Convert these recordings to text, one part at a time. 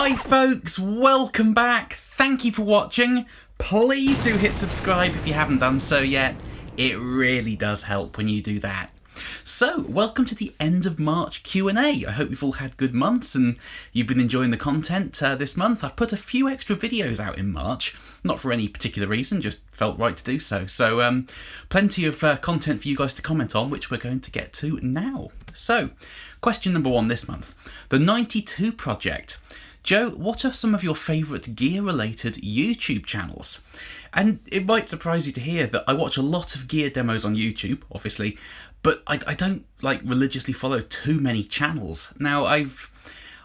Hi folks, welcome back. Thank you for watching. Please do hit subscribe if you haven't done so yet. It really does help when you do that. So, welcome to the end of March Q&A. I hope you've all had good months and you've been enjoying the content this month. I've put a few extra videos out in March, not for any particular reason, just felt right to do so. So, plenty of content for you guys to comment on, which we're going to get to now. So, question number one this month. The 92 Project. Joe, what are some of your favourite gear-related YouTube channels? And it might surprise you to hear that I watch a lot of gear demos on YouTube, obviously, but I don't religiously follow too many channels. Now, I've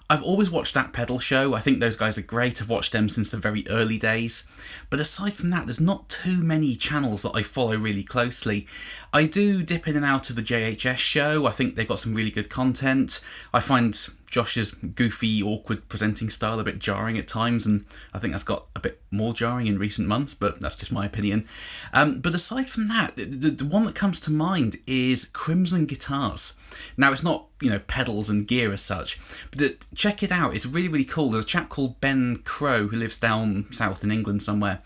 always watched That Pedal Show. I think those guys are great. I've watched them since the very early days. But aside from that, there's not too many channels that I follow really closely. I do dip in and out of the JHS show. I think they've got some really good content. I find Josh's goofy, awkward presenting style a bit jarring at times, and I think that's got a bit more jarring in recent months, but that's just my opinion. But aside from that, the one that comes to mind is Crimson Guitars. Now, it's not, pedals and gear as such, but check it out. It's really, really cool. There's a chap called Ben Crow who lives down south in England somewhere,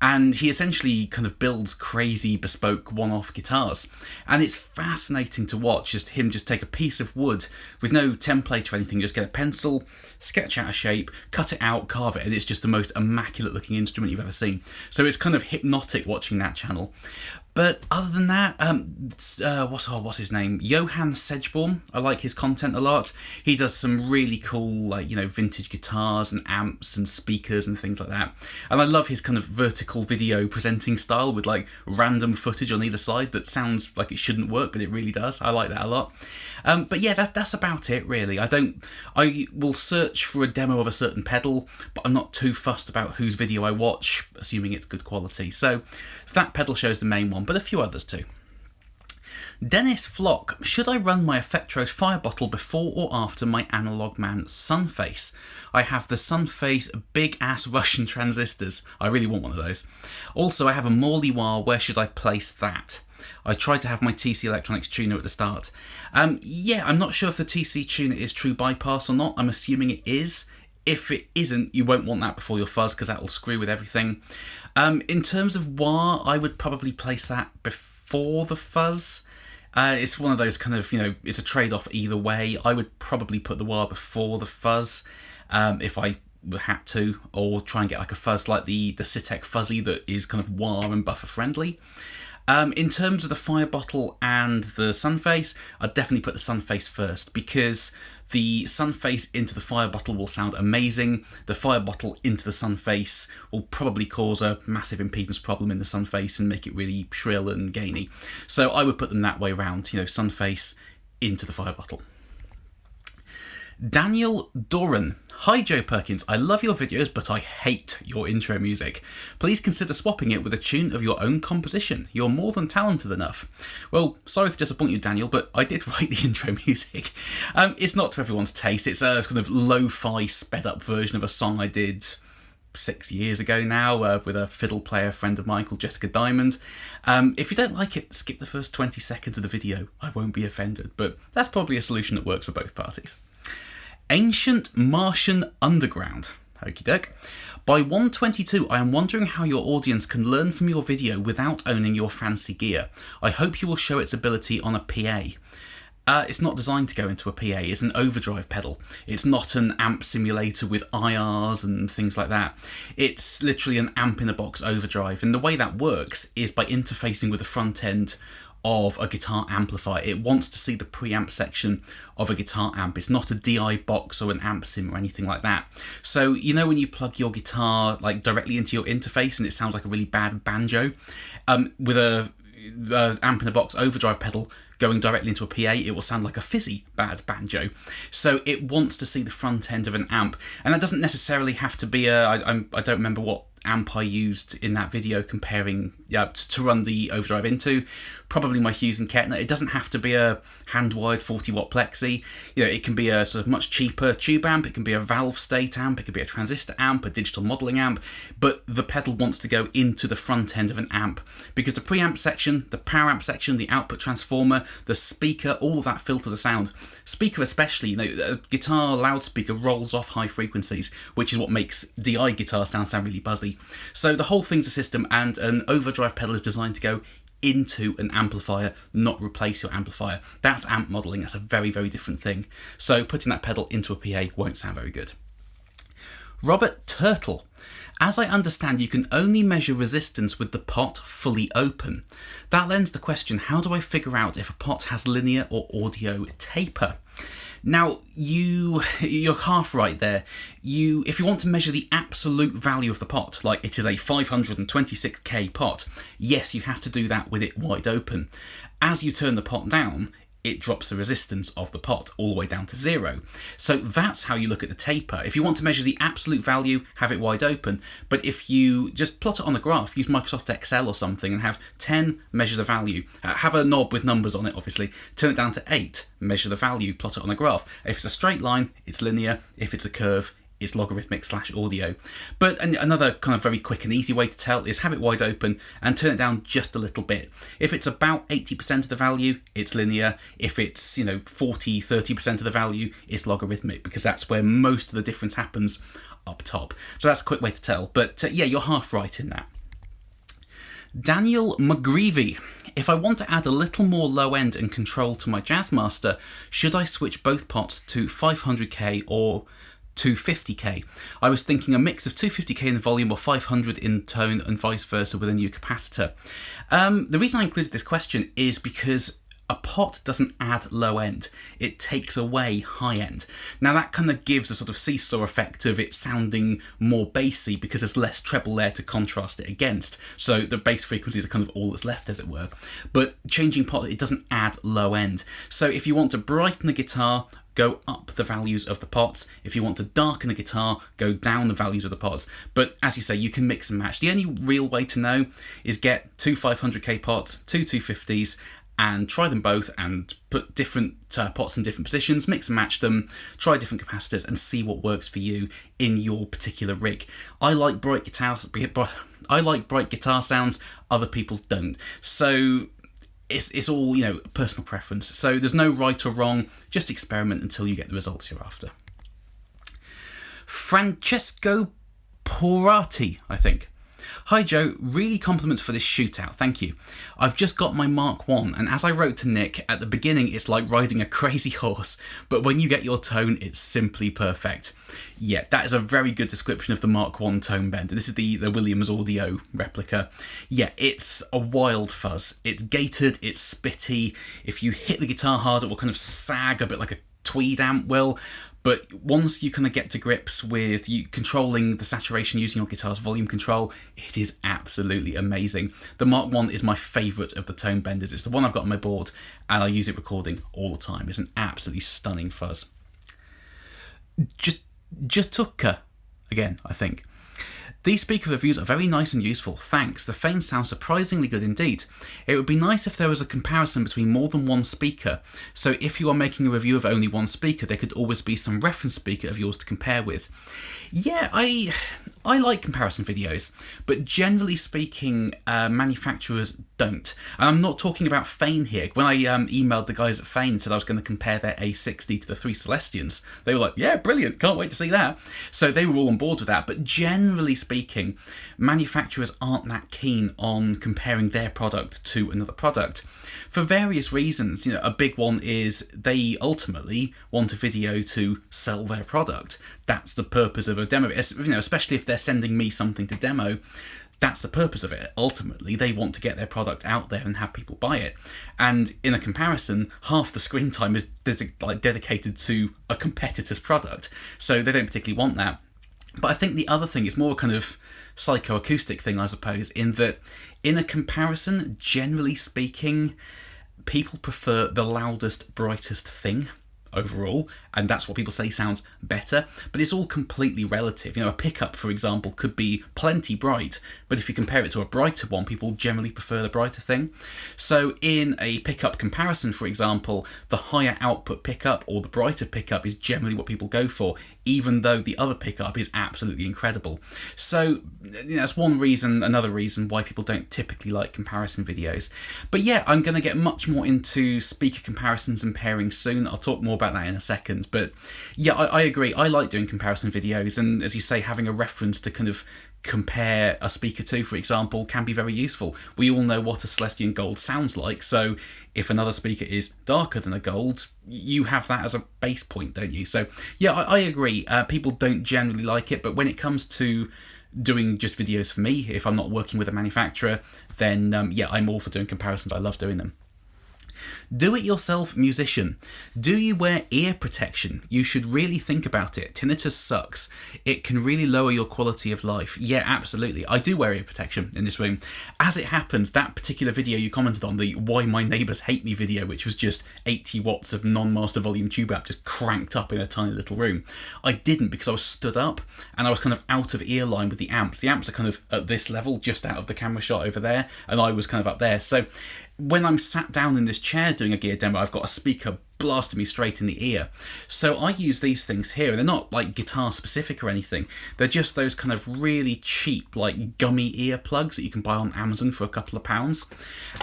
and he essentially kind of builds crazy bespoke one-off guitars, and it's fascinating to watch. Just take a piece of wood with no template or anything, just get a pencil, sketch out a shape, cut it out, carve it, and it's just the most immaculate looking instrument you've ever seen. So it's kind of hypnotic watching that channel. But other than that, what's his name? Johan Sedgborn. I like his content a lot. He does some really cool, vintage guitars and amps and speakers and things like that. And I love his kind of vertical video presenting style with random footage on either side that sounds like it shouldn't work, but it really does. I like that a lot. But yeah, that's about it really. I will search for a demo of a certain pedal, but I'm not too fussed about whose video I watch, assuming it's good quality. So That Pedal Show is the main one, but a few others too. Dennis Flock, should I run my effectros fire bottle before or after my Analog Man Sunface? I have the Sunface big ass Russian transistors. I really want one of those. Also, I have a Morley wah. Where should I place that? I tried to have my TC Electronics tuner at the start. Yeah, I'm not sure if the TC tuner is true bypass or not. I'm assuming it is. If it isn't, you won't want that before your fuzz because that will screw with everything. In terms of wah, I would probably place that before the fuzz. It's one of those kind of, it's a trade-off either way. I would probably put the wah before the fuzz if I had to, or try and get a fuzz like the Citec Fuzzy that is kind of wah and buffer friendly. In terms of the fire bottle and the Sunface, I'd definitely put the Sunface first, because the Sunface into the fire bottle will sound amazing. The fire bottle into the Sunface will probably cause a massive impedance problem in the Sunface and make it really shrill and gainy. So I would put them that way round, Sunface into the fire bottle. Daniel Doran. Hi Joe Perkins, I love your videos but I hate your intro music. Please consider swapping it with a tune of your own composition. You're more than talented enough. Well, sorry to disappoint you Daniel, but I did write the intro music. It's not to everyone's taste. It's a kind of lo-fi sped up version of a song I did 6 years ago now with a fiddle player friend of mine called Jessica Diamond. If you don't like it, skip the first 20 seconds of the video. I won't be offended, but that's probably a solution that works for both parties. Ancient Martian Underground. Okie doke. By 122, I am wondering how your audience can learn from your video without owning your fancy gear. I hope you will show its ability on a PA. It's not designed to go into a PA, it's an overdrive pedal. It's not an amp simulator with IRs and things like that. It's literally an amp in a box overdrive, and the way that works is by interfacing with the front end of a guitar amplifier. It wants to see the preamp section of a guitar amp. It's not a DI box or an amp sim or anything like that. So when you plug your guitar directly into your interface and it sounds like a really bad banjo, with a amp in a box overdrive pedal going directly into a PA, it will sound like a fizzy bad banjo. So it wants to see the front end of an amp, and that doesn't necessarily have to be I don't remember what amp I used in that video comparing to run the overdrive into. Probably my Hughes and Kettner. It doesn't have to be a hand-wired 40-watt plexi. It can be a sort of much cheaper tube amp. It can be a valve state amp. It could be a transistor amp, a digital modelling amp. But the pedal wants to go into the front end of an amp because the preamp section, the power amp section, the output transformer, the speaker, all of that filters a sound. Speaker especially, a guitar loudspeaker rolls off high frequencies, which is what makes DI guitar sound really buzzy. So the whole thing's a system, and an overdrive pedal is designed to go into an amplifier, not replace your amplifier. That's amp modelling. That's a very, very different thing. So putting that pedal into a PA won't sound very good. Robert Turtle. As I understand, you can only measure resistance with the pot fully open. That lends the question, how do I figure out if a pot has linear or audio taper? Now, you're half right there. If you want to measure the absolute value of the pot, like it is a 526k pot, yes, you have to do that with it wide open. As you turn the pot down, it drops the resistance of the pot all the way down to 0. So that's how you look at the taper. If you want to measure the absolute value, have it wide open. But if you just plot it on the graph, use Microsoft Excel or something and have 10, measure the value. Have a knob with numbers on it, obviously. Turn it down to 8, measure the value, plot it on a graph. If it's a straight line, it's linear. If it's a curve, it's logarithmic/audio. But another kind of very quick and easy way to tell is have it wide open and turn it down just a little bit. If it's about 80% of the value, it's linear. If it's 40-30% of the value, it's logarithmic, because that's where most of the difference happens up top. So that's a quick way to tell. But yeah, you're half right in that. Daniel McGreevy. If I want to add a little more low end and control to my Jazzmaster, should I switch both pots to 500k or 250k? I was thinking a mix of 250k in the volume or 500 in tone and vice versa with a new capacitor. The reason I included this question is because a pot doesn't add low end, it takes away high end. Now that kind of gives a sort of seesaw effect of it sounding more bassy because there's less treble there to contrast it against. So the bass frequencies are kind of all that's left, as it were. But changing pot, it doesn't add low end. So if you want to brighten the guitar, go up the values of the pots. If you want to darken the guitar, go down the values of the pots. But as you say, you can mix and match. The only real way to know is get two 500k pots, two 250s, and try them both and put different pots in different positions, mix and match them, try different capacitors and see what works for you in your particular rig. I like bright guitar sounds, other people's don't. So it's all, personal preference. So there's no right or wrong, just experiment until you get the results you're after. Francesco Porati, I think. Hi Joe, really compliments for this shootout, thank you. I've just got my Mark 1, and as I wrote to Nick, at the beginning it's like riding a crazy horse, but when you get your tone, it's simply perfect. Yeah, that is a very good description of the Mark 1 tone bender. This is the Williams Audio replica. Yeah, it's a wild fuzz. It's gated, it's spitty. If you hit the guitar hard, it will kind of sag a bit like a tweed amp will. But once you kind of get to grips with you controlling the saturation using your guitar's volume control, it is absolutely amazing. The Mark 1 is my favourite of the tone benders. It's the one I've got on my board, and I use it recording all the time. It's an absolutely stunning fuzz. Jatuka, again, I think. These speaker reviews are very nice and useful, thanks. The Fanes sound surprisingly good indeed. It would be nice if there was a comparison between more than one speaker, so if you are making a review of only one speaker, there could always be some reference speaker of yours to compare with. Yeah, I like comparison videos, but generally speaking, manufacturers don't. And I'm not talking about Fane here. When I emailed the guys at Fane and said I was going to compare their A60 to the 3 Celestians, they were like, yeah, brilliant, can't wait to see that. So they were all on board with that. But generally speaking, manufacturers aren't that keen on comparing their product to another product for various reasons. A big one is they ultimately want a video to sell their product. That's the purpose of a demo, especially if they're sending me something to demo. That's the purpose of it. Ultimately, they want to get their product out there and have people buy it. And in a comparison, half the screen time is dedicated to a competitor's product. So they don't particularly want that. But I think the other thing is more kind of psychoacoustic thing, I suppose, in that in a comparison, generally speaking, people prefer the loudest, brightest thing overall, and that's what people say sounds better, but it's all completely relative. A pickup, for example, could be plenty bright, but if you compare it to a brighter one, people generally prefer the brighter thing. So in a pickup comparison, for example, the higher output pickup or the brighter pickup is generally what people go for, even though the other pickup is absolutely incredible. So that's one reason, another reason why people don't typically like comparison videos. But yeah, I'm going to get much more into speaker comparisons and pairings soon. I'll talk more about that in a second. But yeah, I agree. I like doing comparison videos, and as you say, having a reference to kind of compare a speaker to, for example, can be very useful. We all know what a Celestion Gold sounds like, so if another speaker is darker than a Gold, you have that as a base point, don't you? So yeah, I agree. People don't generally like it, but when it comes to doing just videos for me, if I'm not working with a manufacturer, then yeah, I'm all for doing comparisons. I love doing them. Do-it-yourself musician. Do you wear ear protection? You should really think about it. Tinnitus sucks. It can really lower your quality of life. Yeah, absolutely. I do wear ear protection in this room. As it happens, that particular video you commented on, the Why My Neighbours Hate Me video, which was just 80 watts of non-master volume tube amp just cranked up in a tiny little room. I didn't because I was stood up and I was kind of out of ear line with the amps. The amps are kind of at this level, just out of the camera shot over there, and I was kind of up there. So when I'm sat down in this chair doing a gear demo, I've got a speaker blasting me straight in the ear. So I use these things here, and they're not like guitar specific or anything. They're just those kind of really cheap, like gummy ear plugs that you can buy on Amazon for a couple of pounds.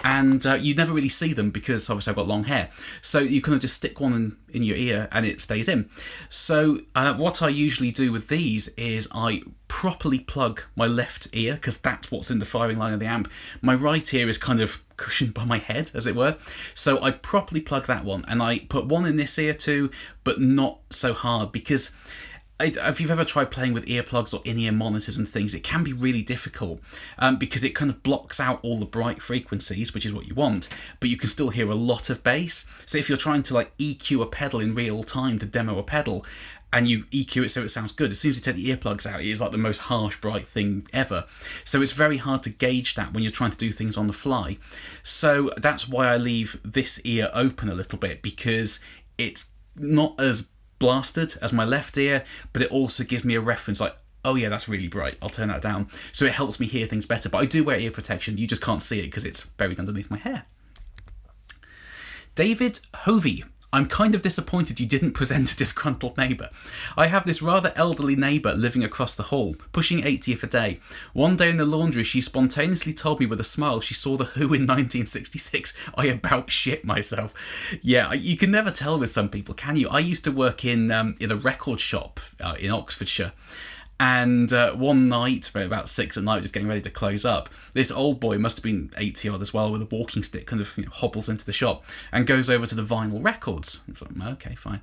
And you never really see them because obviously I've got long hair. So you kind of just stick one in your ear and it stays in. So what I usually do with these is I properly plug my left ear, because that's what's in the firing line of the amp. My right ear is kind of cushioned by my head, as it were. So I properly plug that one, and I put one in this ear too, but not so hard, because if you've ever tried playing with earplugs or in-ear monitors and things, it can be really difficult because it kind of blocks out all the bright frequencies, which is what you want, but you can still hear a lot of bass. So if you're trying to like EQ a pedal in real time to demo a pedal, and you EQ it so it sounds good, as soon as you take the earplugs out, it is like the most harsh, bright thing ever. So it's very hard to gauge that when you're trying to do things on the fly. So that's why I leave this ear open a little bit, because it's not as blasted as my left ear, but it also gives me a reference like, oh yeah, that's really bright, I'll turn that down. So it helps me hear things better. But I do wear ear protection, you just can't see it because it's buried underneath my hair. David Hovey. I'm kind of disappointed you didn't present a disgruntled neighbour. I have this rather elderly neighbour living across the hall, pushing 80th a day. One day in the laundry, she spontaneously told me with a smile she saw The Who in 1966. I about shit myself. Yeah, you can never tell with some people, can you? I used to work in a record shop in Oxfordshire. And one night, about 6 at night, just getting ready to close up, this old boy, must have been 80 odd as well, with a walking stick, kind of hobbles into the shop and goes over to the vinyl records. I was like, okay, fine.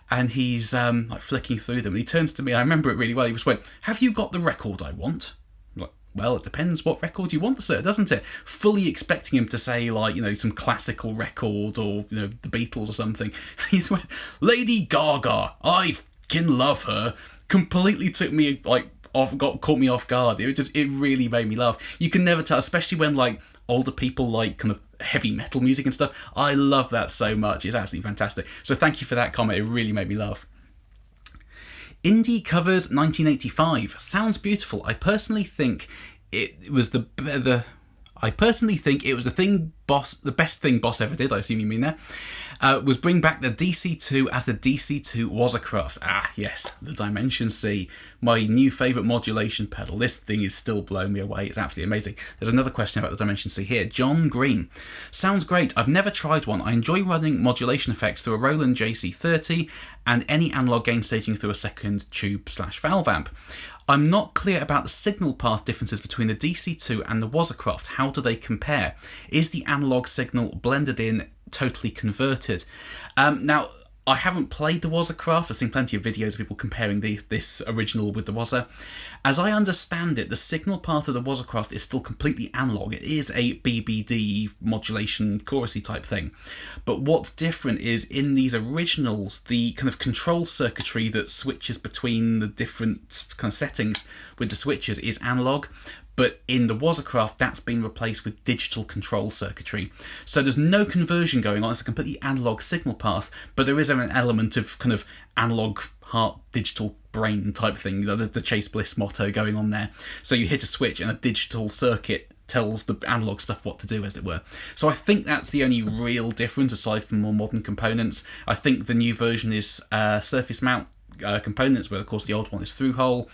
And he's like flicking through them. And he turns to me, I remember it really well. He was like, have you got the record I want? I'm like, well, it depends what record you want, sir, doesn't it? Fully expecting him to say, like, some classical record or, the Beatles or something. He's like, Lady Gaga, I fucking love her. Completely took me caught me off guard. It really made me laugh. You can never tell, especially when like older people like kind of heavy metal music and stuff. I love that so much. It's absolutely fantastic. So thank you for that comment. It really made me laugh. Indie Covers 1985 sounds beautiful. I personally think it was the best thing Boss ever did. I assume you mean that. Was bring back the DC2 as the DC2 Wazacraft. Ah, yes, the Dimension C, my new favourite modulation pedal. This thing is still blowing me away. It's absolutely amazing. There's another question about the Dimension C here. John Green. Sounds great. I've never tried one. I enjoy running modulation effects through a Roland JC30 and any analog gain staging through a second tube/valve amp. I'm not clear about the signal path differences between the DC2 and the Wazacraft. How do they compare? Is the analog signal blended in, totally converted? Now, I haven't played the Wazacraft. I've seen plenty of videos of people comparing this original with the Waza. As I understand it, the signal path of the Wazacraft is still completely analog. It is a BBD modulation chorusy type thing. But what's different is in these originals, the kind of control circuitry that switches between the different kind of settings with the switches is analog. but in the Wazacraft, that's been replaced with digital control circuitry. So there's no conversion going on. It's a completely analog signal path, but there is an element of kind of analog heart, digital brain type thing, the Chase Bliss motto going on there. So you hit a switch and a digital circuit tells the analog stuff what to do, as it were. So I think that's the only real difference aside from more modern components. I think the new version is surface mount components, where of course the old one is through hole,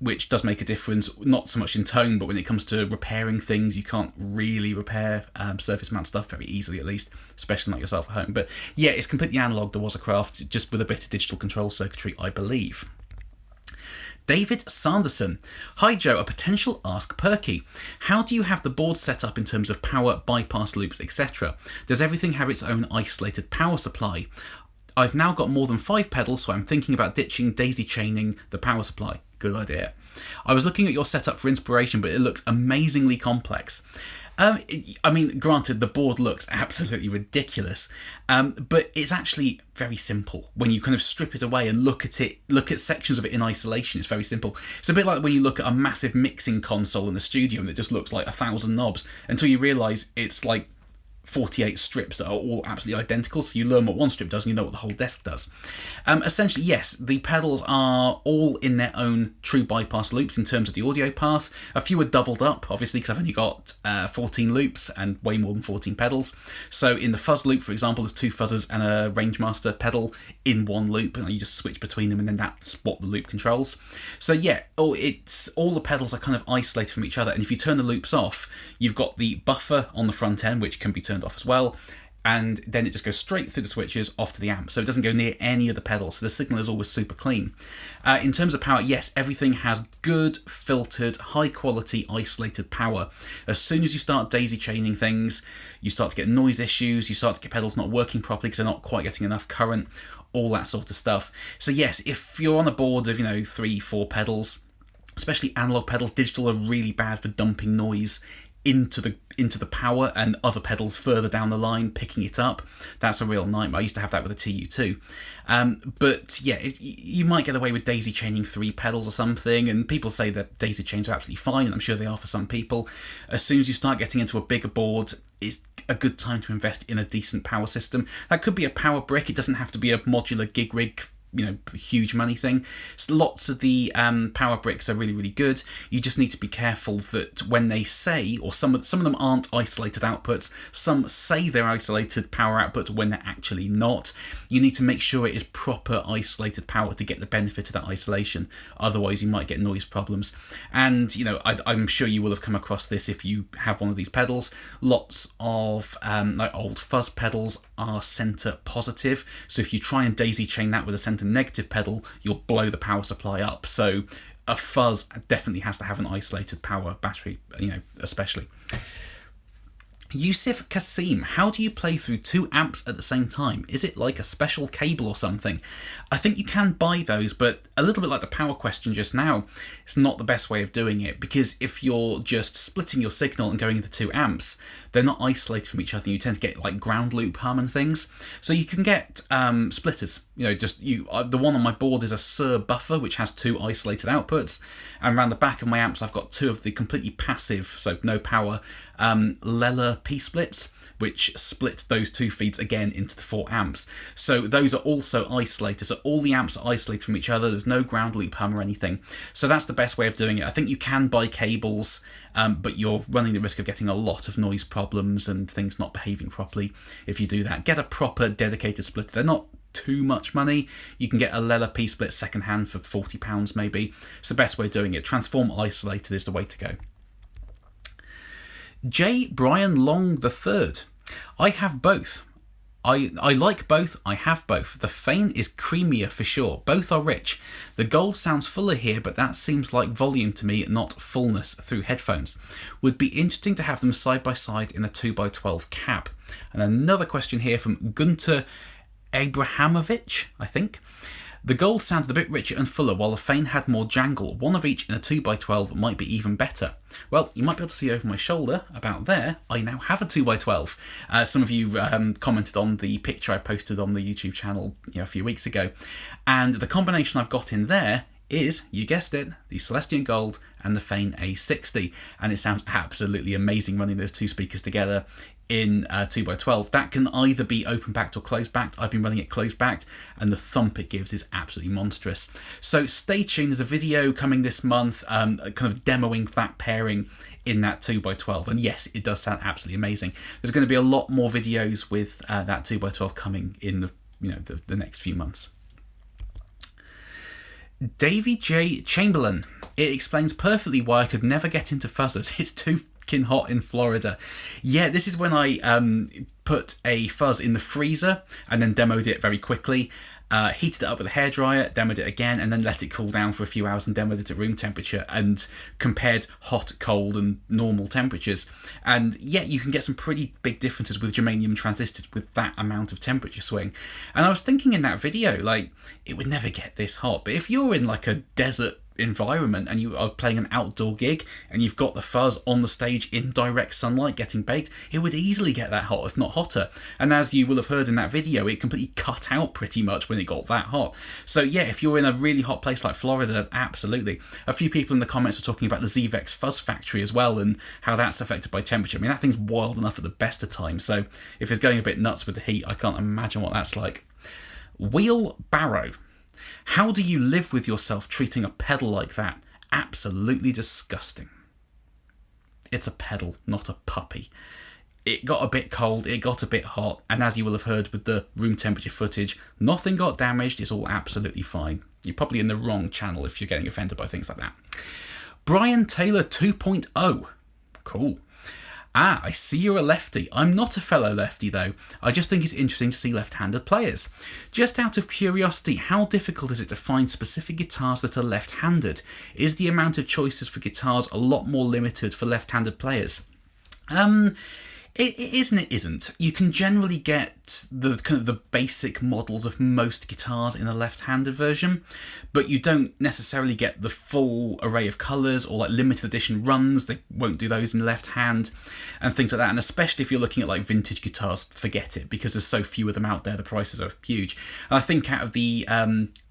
which does make a difference, not so much in tone, but when it comes to repairing things, you can't really repair surface mount stuff very easily, at least, especially like yourself at home. But yeah, it's completely analog, the Wazacraft, just with a bit of digital control circuitry, I believe. David Sanderson. Hi Joe, a potential Ask Perky. How do you have the board set up in terms of power, bypass loops, etc.? Does everything have its own isolated power supply? I've now got more than 5 pedals, so I'm thinking about ditching daisy chaining the power supply. Good idea. I was looking at your setup for inspiration, but it looks amazingly complex. I mean, granted, the board looks absolutely ridiculous, but it's actually very simple when you kind of strip it away and look at sections of it in isolation. It's very simple. It's a bit like when you look at a massive mixing console in the studio and it just looks like 1,000 knobs until you realise it's like 48 strips that are all absolutely identical, so you learn what one strip does and you know what the whole desk does. Essentially, yes, the pedals are all in their own true bypass loops in terms of the audio path. A few are doubled up, obviously, because I've only got 14 loops and way more than 14 pedals. So in the fuzz loop, for example, there's 2 fuzzes and a Rangemaster pedal in one loop, and you just switch between them, and then that's what the loop controls. So yeah, all the pedals are kind of isolated from each other, and if you turn the loops off, you've got the buffer on the front end, which can be turned off as well, and then it just goes straight through the switches off to the amp, so it doesn't go near any of the pedals, so the signal is always super clean. In terms of power, yes, everything has good, filtered, high quality, isolated power. As soon as you start daisy chaining things, you start to get noise issues, you start to get pedals not working properly because they're not quite getting enough current, all that sort of stuff. So yes, if you're on a board of 3-4 pedals, especially analog pedals, digital are really bad for dumping noise into the power and other pedals further down the line, picking it up. That's a real nightmare. I used to have that with a TU2. But yeah, you might get away with daisy chaining 3 pedals or something, and people say that daisy chains are absolutely fine, and I'm sure they are for some people. As soon as you start getting into a bigger board, it's a good time to invest in a decent power system. That could be a power brick. It doesn't have to be a modular gig rig, huge money thing. So lots of the power bricks are really, really good. You just need to be careful that when they say, or some of them aren't isolated outputs, some say they're isolated power outputs when they're actually not. You need to make sure it is proper isolated power to get the benefit of that isolation. Otherwise, you might get noise problems. And, I'm sure you will have come across this if you have one of these pedals. Lots of like old fuzz pedals are center positive. So if you try and daisy chain that with a center negative pedal, you'll blow the power supply up. So a fuzz definitely has to have an isolated power battery, especially. Yusuf Kasim, how do you play through 2 amps at the same time? Is it like a special cable or something? I think you can buy those, but a little bit like the power question just now, it's not the best way of doing it, because if you're just splitting your signal and going into 2 amps, they're not isolated from each other. You tend to get like ground loop hum and things. So you can get splitters. The one on my board is a Sir buffer, which has 2 isolated outputs, and around the back of my amps I've got 2 of the completely passive, so no power, Lella P-splits, which split those 2 feeds again into the 4 amps. So those are also isolated, so all the amps are isolated from each other. There's no ground loop hum or anything. So that's the best way of doing it. I think you can buy cables, but you're running the risk of getting a lot of noise problems and things not behaving properly if you do that. Get a proper dedicated splitter. They're not too much money. You can get a Lella P-split secondhand for £40 maybe. It's the best way of doing it. Transform isolated is the way to go. J. Brian Long III. I have both. I like both, I have both. The Fane is creamier for sure. Both are rich. The gold sounds fuller here, but that seems like volume to me, not fullness through headphones. Would be interesting to have them side by side in a 2x12 cab. And another question here from Gunter Abrahamovich, I think. The gold sounded a bit richer and fuller, while the Fane had more jangle. One of each in a 2x12 might be even better. Well, you might be able to see over my shoulder, about there, I now have a 2x12. Some of you commented on the picture I posted on the YouTube channel a few weeks ago. And the combination I've got in there is, you guessed it, the Celestion Gold and the Fane A60. And it sounds absolutely amazing running those two speakers together in 2x12. That can either be open backed or closed backed. I've been running it closed backed, and the thump it gives is absolutely monstrous. So stay tuned, there's a video coming this month kind of demoing that pairing in that 2x12, and yes, it does sound absolutely amazing. There's going to be a lot more videos with that 2x12 coming in the next few months. Davy J. Chamberlain. It explains perfectly why I could never get into fuzzes. It's too fucking hot in Florida. Yeah, this is when I put a fuzz in the freezer and then demoed it very quickly. Heated it up with a hairdryer, demoed it again, and then let it cool down for a few hours and demoed it at room temperature and compared hot, cold, and normal temperatures. And yeah, you can get some pretty big differences with germanium transistors with that amount of temperature swing. And I was thinking in that video, like, it would never get this hot. But if you're in like a desert environment and you are playing an outdoor gig and you've got the fuzz on the stage in direct sunlight getting baked, it would easily get that hot, if not hotter. And as you will have heard in that video, it completely cut out pretty much when it got that hot. So yeah, if you're in a really hot place like Florida, absolutely. A few people in the comments were talking about the Zvex fuzz factory as well and how that's affected by temperature. I mean, that thing's wild enough at the best of times, so if it's going a bit nuts with the heat, I can't imagine what that's like. Wheelbarrow. How do you live with yourself treating a pedal like that? Absolutely disgusting. It's a pedal, not a puppy. It got a bit cold, it got a bit hot, and as you will have heard with the room temperature footage, nothing got damaged, it's all absolutely fine. You're probably in the wrong channel if you're getting offended by things like that. Brian Taylor 2.0. Cool. Ah, I see you're a lefty. I'm not a fellow lefty though. I just think it's interesting to see left-handed players. Just out of curiosity, how difficult is it to find specific guitars that are left-handed? Is the amount of choices for guitars a lot more limited for left-handed players? It is and it isn't. You can generally get the kind of the basic models of most guitars in a left-handed version, but you don't necessarily get the full array of colours or like limited edition runs. They won't do those in left hand and things like that. And especially if you're looking at like vintage guitars, forget it, because there's so few of them out there. The prices are huge. And I think out of the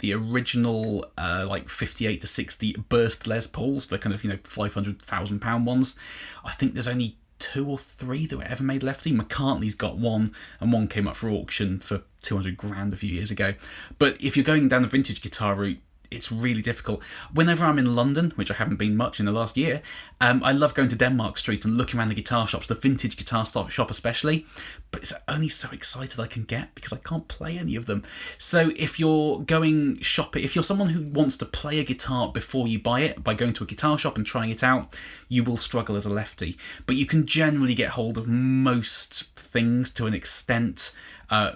original like 58 to 60 burst Les Pauls, the kind of £500,000 ones, I think there's only 2 or 3 that were ever made lefty. McCartney's got one, and one came up for auction for 200 grand a few years ago. But if you're going down the vintage guitar route, it's really difficult. Whenever I'm in London, which I haven't been much in the last year, I love going to Denmark Street and looking around the guitar shops, the vintage guitar shop especially, but it's only so excited I can get because I can't play any of them. So if you're going shopping, if you're someone who wants to play a guitar before you buy it, by going to a guitar shop and trying it out, you will struggle as a lefty. But you can generally get hold of most things to an extent,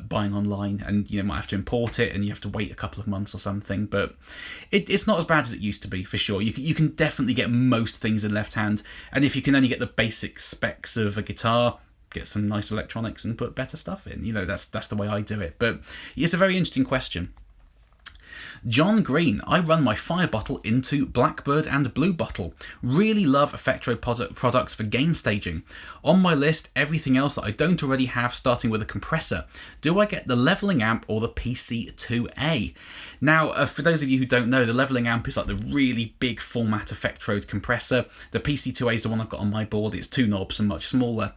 buying online, and you might have to import it and you have to wait a couple of months or something, but it's not as bad as it used to be, for sure. You can definitely get most things in left hand, and if you can only get the basic specs of a guitar, get some nice electronics and put better stuff in. That's the way I do it. But it's a very interesting question. John Green, I run my Fire Bottle into Blackbird and Blue Bottle. Really love effectro products for gain staging. On my list, everything else that I don't already have, starting with a compressor. Do I get the leveling amp or the PC2A? Now, for those of you who don't know, the leveling amp is like the really big format effectrode compressor. The PC2A is the one I've got on my board. It's 2 knobs and much smaller.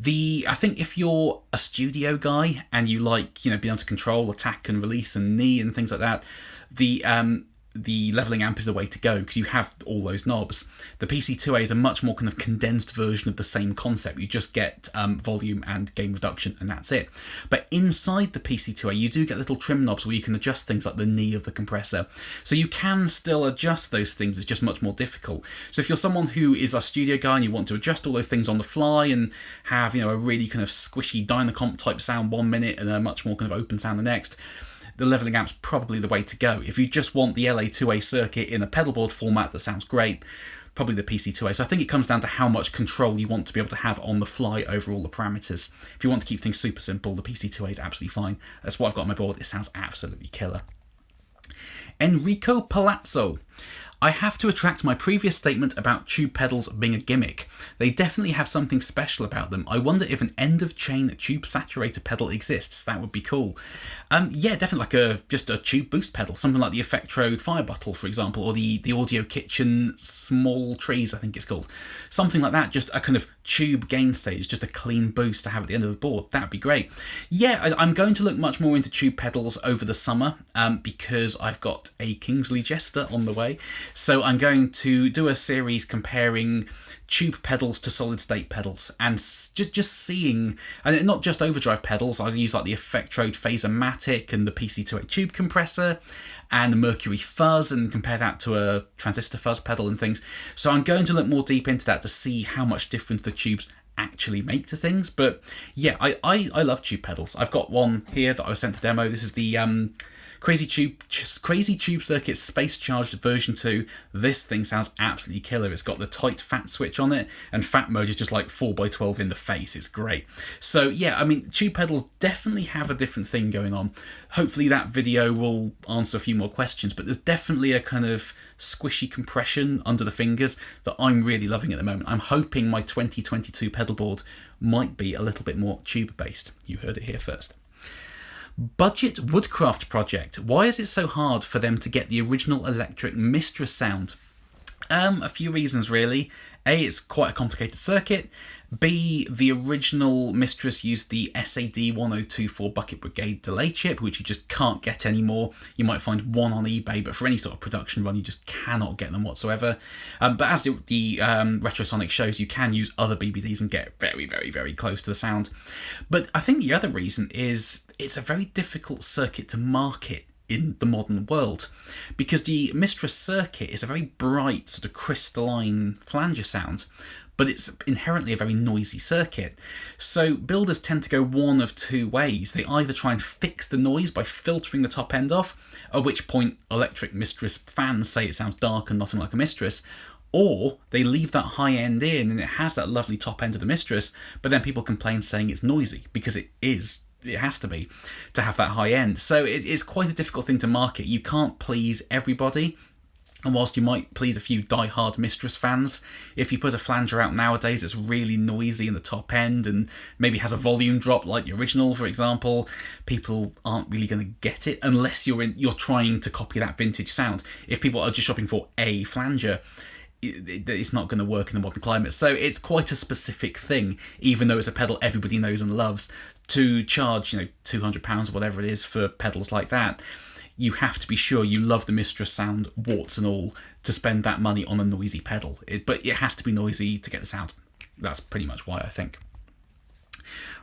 I think if you're a studio guy and you like, being able to control attack and release and knee and things like that, the leveling amp is the way to go because you have all those knobs. The PC2A is a much more kind of condensed version of the same concept. You just get volume and gain reduction, and that's it. But inside the PC2A, you do get little trim knobs where you can adjust things like the knee of the compressor. So you can still adjust those things. It's just much more difficult. So if you're someone who is a studio guy and you want to adjust all those things on the fly and have, a really kind of squishy Dynacomp type sound 1 minute and a much more kind of open sound the next, the leveling amp's probably the way to go. If you just want the LA2A circuit in a pedalboard format that sounds great, probably the PC2A. So I think it comes down to how much control you want to be able to have on the fly over all the parameters. If you want to keep things super simple, the PC2A is absolutely fine. That's what I've got on my board. It sounds absolutely killer. Enrico Palazzo. I have to retract my previous statement about tube pedals being a gimmick. They definitely have something special about them. I wonder if an end-of-chain tube saturator pedal exists. That would be cool. Yeah, definitely like just a tube boost pedal, something like the Effectros Fire Bottle, for example, or the Audio Kitchen Small Trees, I think it's called. Something like that, just a kind of tube gain stage, just a clean boost to have at the end of the board. That would be great. Yeah, I'm going to look much more into tube pedals over the summer because I've got a Kingsley Jester on the way. So I'm going to do a series comparing tube pedals to solid state pedals and just seeing, and not just overdrive pedals. I'll use like the Effectros Phaser-Matic and the PC28 tube compressor and the Mercury fuzz and compare that to a transistor fuzz pedal and things. So I'm going to look more deep into that to see how much difference the tubes actually make to things. But yeah, I love tube pedals. I've got one here that I was sent to demo. This is the Crazy Tube Circuit Space Charged version 2. This thing sounds absolutely killer. It's got the tight fat switch on it, and fat mode is just like 4x12 in the face. It's great. So yeah, I mean, tube pedals definitely have a different thing going on. Hopefully that video will answer a few more questions, but there's definitely a kind of squishy compression under the fingers that I'm really loving at the moment. I'm hoping my 2022 pedal board might be a little bit more tube based. You heard it here first. Budget Woodcraft project. Why is it so hard for them to get the original electric Mistress sound? A few reasons really. A, it's quite a complicated circuit. B, the original Mistress used the SAD 1024 Bucket Brigade delay chip, which you just can't get anymore. You might find one on eBay, but for any sort of production run, you just cannot get them whatsoever. But as the Retrosonic shows, you can use other BBDs and get very, very, very close to the sound. But I think the other reason is it's a very difficult circuit to market in the modern world, because the Mistress circuit is a very bright, sort of crystalline flanger sound, but it's inherently a very noisy circuit. So builders tend to go one of two ways. They either try and fix the noise by filtering the top end off, at which point electric Mistress fans say it sounds dark and nothing like a Mistress, or they leave that high end in and it has that lovely top end of the Mistress, but then people complain saying it's noisy, because it has to be to have that high end. So it's quite a difficult thing to market. You can't please everybody. And whilst you might please a few die-hard Mistress fans, if you put a flanger out nowadays that's really noisy in the top end and maybe has a volume drop like the original, for example, people aren't really going to get it unless you're trying to copy that vintage sound. If people are just shopping for a flanger, it's not going to work in the modern climate. So it's quite a specific thing, even though it's a pedal everybody knows and loves. To charge, £200 or whatever it is for pedals like that, you have to be sure you love the Mistress sound, warts and all, to spend that money on a noisy pedal. But it has to be noisy to get the sound. That's pretty much why, I think.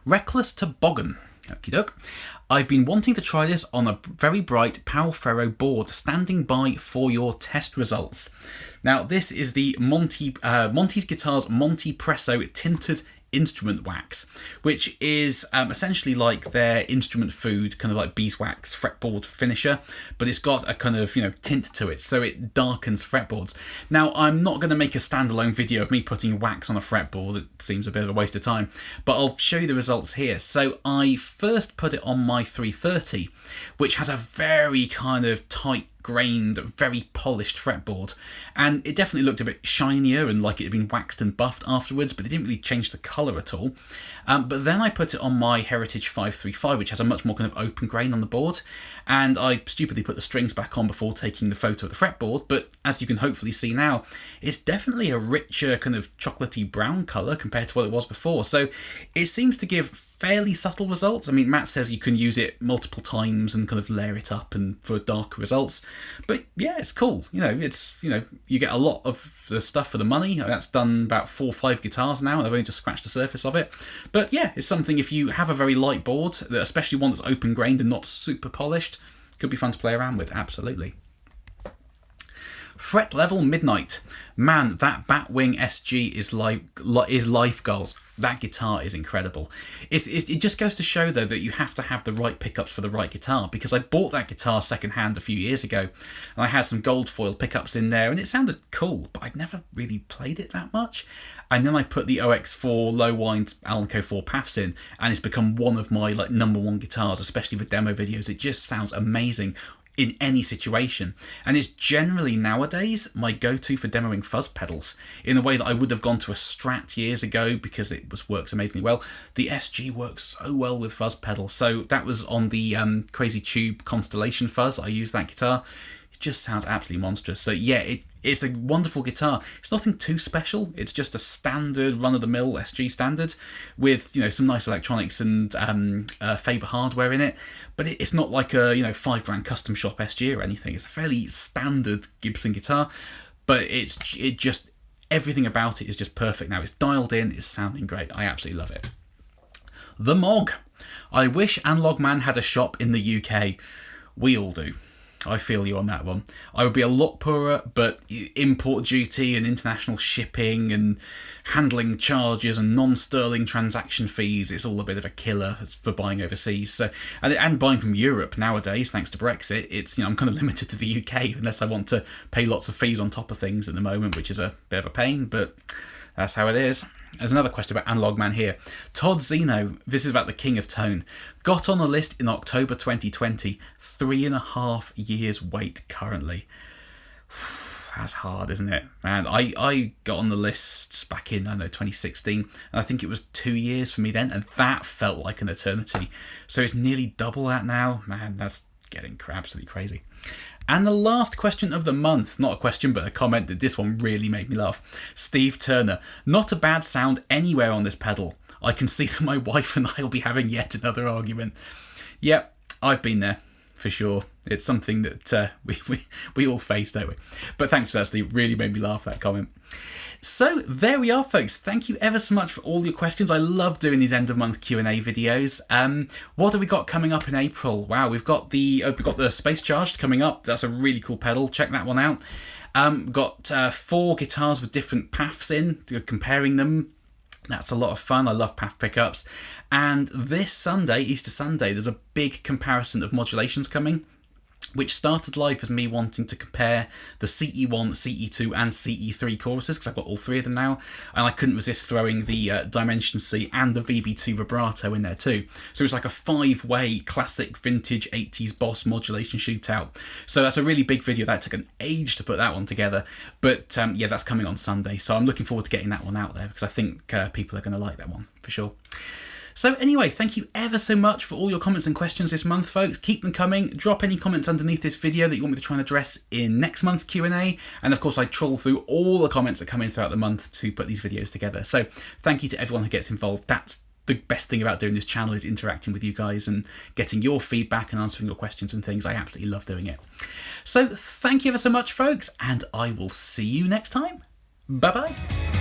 Reckless Toboggan. Okie doke. I've been wanting to try this on a very bright Powell Ferro board, standing by for your test results. Now, this is the Monty's Guitars Monte Presso tinted instrument wax, which is essentially like their instrument food, kind of like beeswax fretboard finisher, but it's got a kind of tint to it, so it darkens fretboards. Now, I'm not going to make a standalone video of me putting wax on a fretboard. It seems a bit of a waste of time, but I'll show you the results here. So I first put it on my 330, which has a very kind of tight grained, very polished fretboard, and it definitely looked a bit shinier and like it had been waxed and buffed afterwards, but it didn't really change the colour at all. But then I put it on my Heritage 535, which has a much more kind of open grain on the board, and I stupidly put the strings back on before taking the photo of the fretboard, but as you can hopefully see now, it's definitely a richer kind of chocolatey brown colour compared to what it was before. So it seems to give fairly subtle results. I mean, Matt says you can use it multiple times and kind of layer it up and for darker results. But yeah, it's cool. You get a lot of the stuff for the money. That's done about 4 or 5 guitars now, and I've only just scratched the surface of it. But yeah, it's something, if you have a very light board, especially one that's open grained and not super polished, could be fun to play around with, absolutely. Fret Level Midnight. Man, that Batwing SG is life goals. That guitar is incredible. It just goes to show, though, that you have to have the right pickups for the right guitar, because I bought that guitar secondhand a few years ago, and I had some gold foil pickups in there, and it sounded cool, but I'd never really played it that much. And then I put the OX4 low wind Alnico 4 paths in, and it's become one of my #1 guitars, especially with demo videos. It just sounds amazing. in any situation, and it's generally nowadays my go-to for demoing fuzz pedals in a way that I would have gone to a Strat years ago because it works amazingly well. The SG works so well with fuzz pedals, so that was on the Crazy Tube Constellation fuzz. I used that guitar. It just sounds absolutely monstrous. So yeah, it's a wonderful guitar. It's nothing too special. It's just a standard run-of-the-mill SG standard with, you know, some nice electronics and Faber hardware in it. But it's not like a, you know, $5 custom shop SG or anything. It's a fairly standard Gibson guitar, but it just everything about it is just perfect now. It's dialed in. It's sounding great. I absolutely love it. The Mog. I wish Analog Man had a shop in the UK. We all do. I feel you on that one. I would be a lot poorer, but import duty and international shipping and handling charges and non-sterling transaction fees, it's all a bit of a killer for buying overseas. So, and buying from Europe nowadays, thanks to Brexit, it's, you know, I'm kind of limited to the UK unless I want to pay lots of fees on top of things at the moment, which is a bit of a pain, but that's how it is. There's another question about Analog Man here. Todd Zeno, this is about the King of Tone. Got on the list in October 2020. 3.5 years wait currently. That's hard, isn't it? Man, I got on the list back in, I don't know, 2016. And I think it was 2 years for me then. And that felt like an eternity. So it's nearly double that now. Man, that's getting absolutely crazy. And the last question of the month, not a question but a comment, that this one really made me laugh. Steve Turner, not a bad sound anywhere on this pedal. I can see that my wife and I will be having yet another argument. Yep, I've been there, for sure. It's something that we all face, don't we? But thanks for that, Steve. Really made me laugh, that comment. So there we are, folks. Thank you ever so much for all your questions. I love doing these end of month Q&A videos. What have we got coming up in April? Wow, we've got the Space Charged coming up. That's a really cool pedal. Check that one out. Got 4 guitars with different paths in, comparing them. That's a lot of fun. I love path pickups. And this Sunday, Easter Sunday, there's a big comparison of modulations coming, which started life as me wanting to compare the CE1, CE2 and CE3 choruses, because I've got all 3 of them now, and I couldn't resist throwing the Dimension C and the VB2 vibrato in there too. So it's like a 5-way classic vintage 80s Boss modulation shootout. So that's a really big video. That took an age to put that one together, but yeah, that's coming on Sunday. So I'm looking forward to getting that one out there, because I think people are going to like that one for sure. So anyway, thank you ever so much for all your comments and questions this month, folks. Keep them coming. Drop any comments underneath this video that you want me to try and address in next month's Q&A. And of course, I troll through all the comments that come in throughout the month to put these videos together. So thank you to everyone who gets involved. That's the best thing about doing this channel, is interacting with you guys and getting your feedback and answering your questions and things. I absolutely love doing it. So thank you ever so much, folks, and I will see you next time. Bye-bye.